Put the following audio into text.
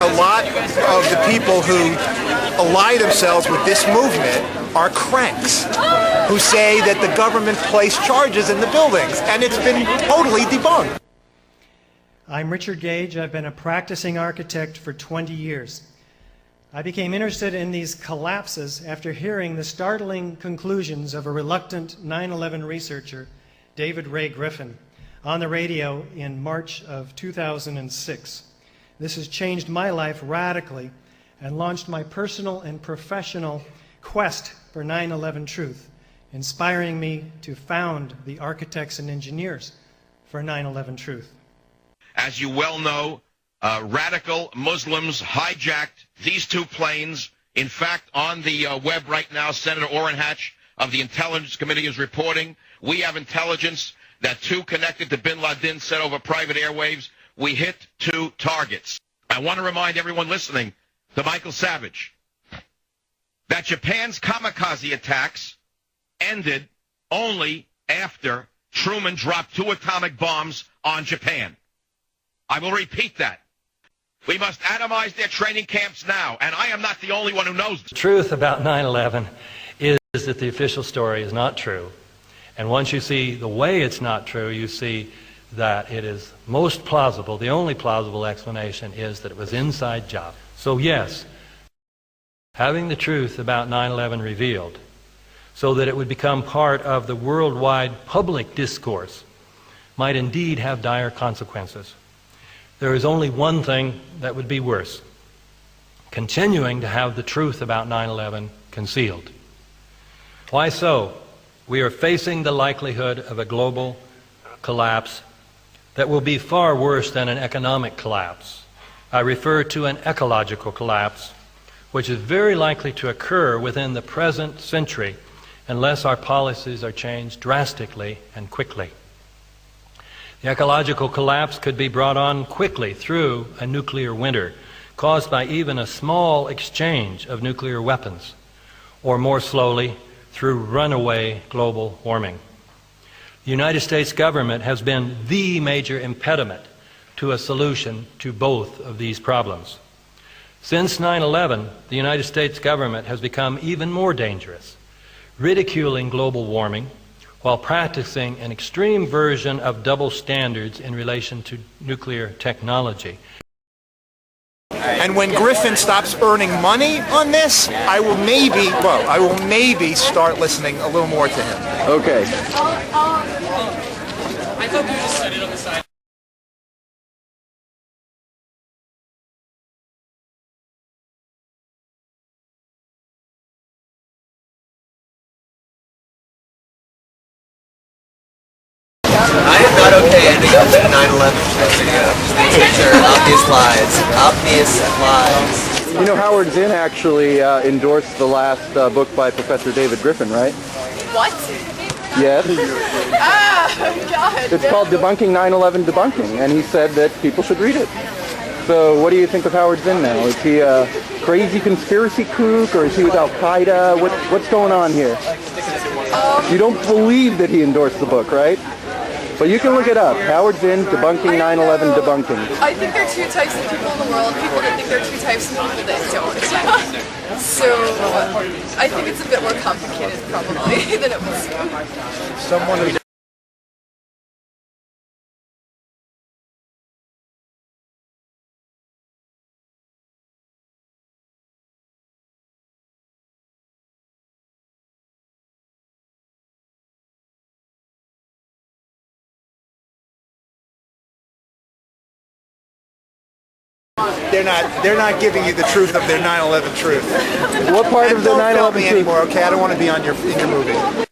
A lot of the people who ally themselves with this movement are cranks who say that the government placed charges in the buildings, and it's been totally debunked. I'm Richard Gage. I've been a practicing architect for 20 years. I became interested in these collapses after hearing the startling conclusions of a reluctant 9/11 researcher, David Ray Griffin, on the radio in March of 2006. This has changed my life radically and launched my personal and professional quest for 9/11 truth, inspiring me to found the Architects and Engineers for 9/11 Truth. As you well know, radical Muslims hijacked these two planes. In fact, on the web right now, Senator Orrin Hatch of the Intelligence Committee is reporting we have intelligence that two connected to bin Laden said over private airwaves, we hit two targets. I want to remind everyone listening to Michael Savage that Japan's kamikaze attacks ended only after Truman dropped 2 atomic bombs on Japan. I will repeat that. We must atomize their training camps now, and I am not the only one who knows this. The truth about 9/11 is that the official story is not true. And once you see the way it's not true, you see that it is most plausible, the only plausible explanation is that it was inside job. So yes, having the truth about 9/11 revealed so that it would become part of the worldwide public discourse might indeed have dire consequences. There is only one thing that would be worse: continuing to have the truth about 9/11 concealed. Why so? We are facing the likelihood of a global collapse that will be far worse than an economic collapse. I refer to an ecological collapse, which is very likely to occur within the present century unless our policies are changed drastically and quickly. The ecological collapse could be brought on quickly through a nuclear winter, caused by even a small exchange of nuclear weapons, or more slowly, through runaway global warming. The United States government has been the major impediment to a solution to both of these problems. Since 9/11, the United States government has become even more dangerous, ridiculing global warming while practicing an extreme version of double standards in relation to nuclear technology. And when Griffin stops earning money on this, I will maybe start listening a little more to him. Okay. I thought you just set it on the side. I am not okay ending up in a 9/11 video. These are obvious lies. Obvious lies. You know, Howard Zinn actually endorsed the last book by Professor David Griffin, right? What? Yes. God. It's called Debunking 9/11 Debunking, and he said that people should read it. So what do you think of Howard Zinn now? Is he a crazy conspiracy kook, or is he with Al-Qaeda? What's going on here? You don't believe that he endorsed the book, right? But you can look it up. Howard Zinn, Debunking 9/11 Debunking. I think there are two types of people in the world. People that think there are two types and people that don't. So I think it's a bit more complicated probably than it was. Someone who they're not giving you the truth of their 9/11 truth. What part of the Don't 9/11 film me truth? anymore, okay? I don't want to be in your movie.